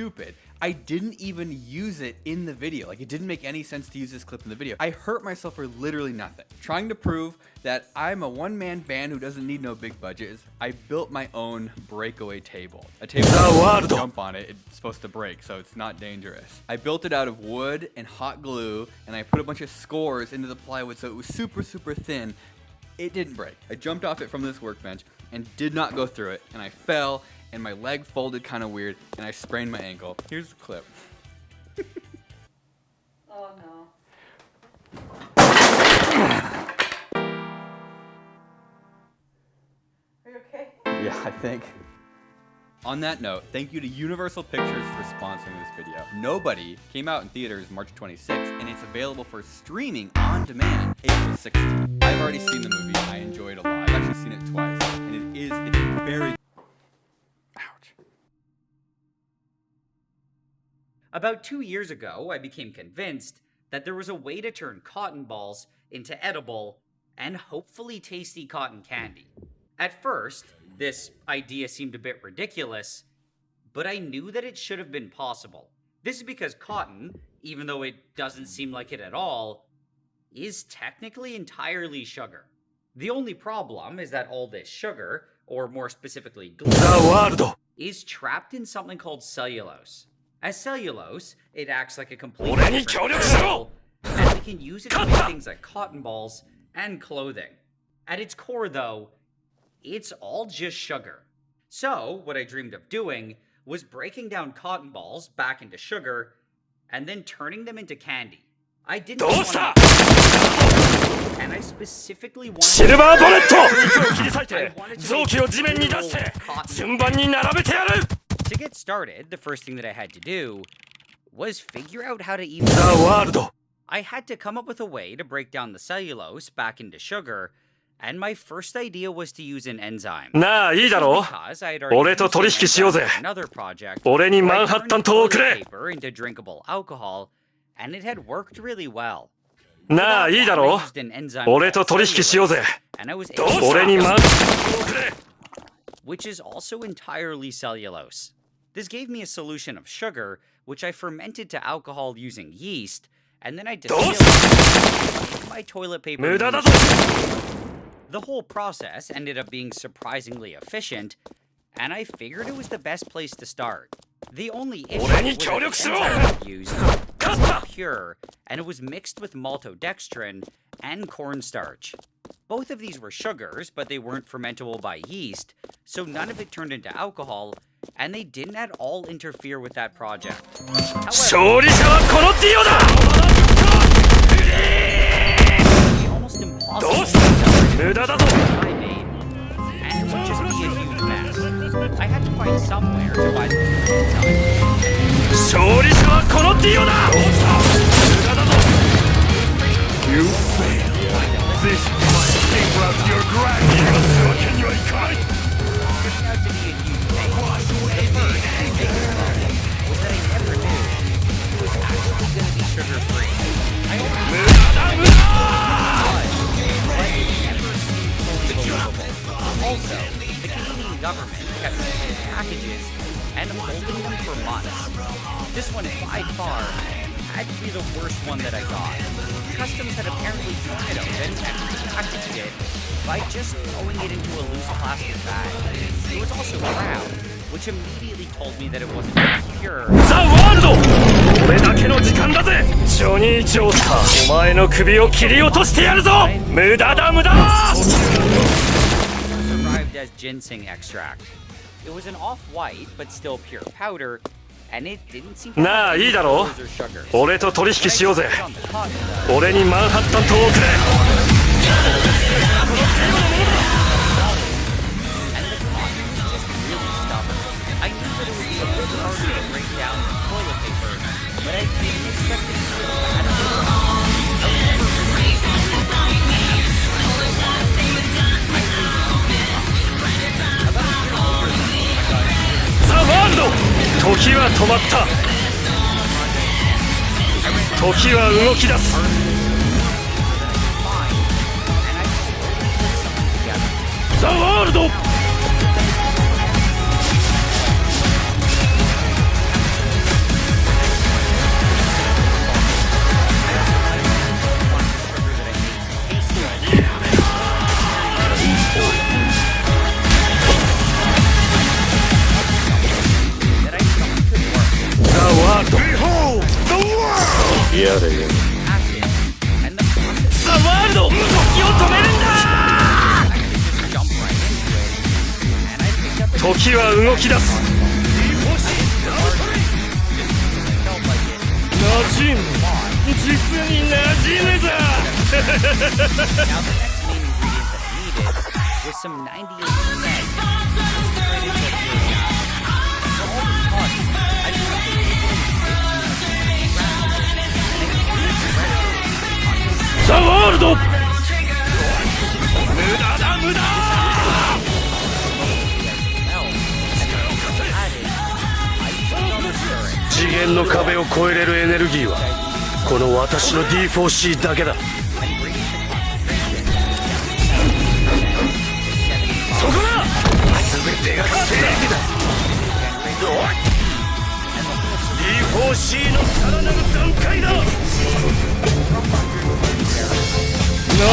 stupid. I didn't even use it in the video. Like, it didn't make any sense to use this clip in the video. I hurt myself for literally nothing. Trying to prove that I'm a one-man band who doesn't need no big budgets, I built my own breakaway table. A table that if you jump on it, it's supposed to break, so it's not dangerous. I built it out of wood and hot glue, and I put a bunch of scores into the plywood so it was super, super thin. It didn't break. I jumped off it from this workbench and did not go through it, and I fell, and my leg folded kind of weird, and I sprained my ankle. Here's the clip. Oh no. Are you okay? Yeah, I think. On that note, thank you to Universal Pictures for sponsoring this video. Nobody came out in theaters March 26th, and it's available for streaming on demand April 16th. I've already seen the movie. I enjoyed it a lot. I've actually seen it twice, and it's very... Ouch. About 2 years ago, I became convinced that there was a way to turn cotton balls into edible and hopefully tasty cotton candy. At first, this idea seemed a bit ridiculous, but I knew that it should have been possible. This is because cotton, even though it doesn't seem like it at all, is technically entirely sugar. The only problem is that all this sugar, or more specifically glucose, is trapped in something called cellulose. As cellulose, it acts like a complete different material, and we can use it to make things like cotton balls and clothing. At its core, though, it's all just sugar. So, what I dreamed of doing was breaking down cotton balls back into sugar and then turning them into candy. I didn't want to... And I specifically wanted to... To get started, the first thing that I had to do was figure out how to even... I had to come up with a way to break down the cellulose back into sugar, and my first idea was to use an enzyme. Because I had already used an enzyme for another project, where I turned toilet paper into drinkable alcohol, and it had worked really well. And I was able to... which is also entirely cellulose. This gave me a solution of sugar, which I fermented to alcohol using yeast, and then I distilled it into my toilet paper. The whole process ended up being surprisingly efficient, and I figured it was the best place to start. The only issue was that the enzyme I used wasn't pure, and it was mixed with maltodextrin and cornstarch. Both of these were sugars, but they weren't fermentable by yeast, so none of it turned into alcohol, and they didn't at all interfere with that project. However, almost impossible to I made, and it would just be a huge mess. I had to find somewhere to buy the You failed. This might interrupt your gratitude. Turning out to be a huge pain. The first and biggest problem was that I never knew it was actually going to be sugar-free. I only knew it never seemed fully believable. Also, the Canadian government kept sending packages and holding them for months. This one, by far, had to be the worst one that I got. Customs had apparently cut it open and repackaged it by just throwing it into a loose plastic bag. It was also brown, which immediately told me that it wasn't pure. Arrived as ginseng extract. It was an off-white but still pure powder, and it didn't seem to have any colors or sugars. And the cotton just really stubborn. I knew that it would be a bit harder to break down than toilet paper, but I didn't expect it to be as bad as it was. やれよ acid, and the process ザ・ワールド時を止めるんだ just jump right into it. And I picked up a 時は動き出す felt like it. 馴染む実に馴染むぞ Now the next main ingredient that I needed was some 98% concentrated sulfuric acid. For all this fun, I just have to take it in ザ・ワールド無駄だ無駄 次元の壁を越えれるエネルギーはこの私の D4C だけだそこだ全てが正義だ D4C のさらなる段階だ馴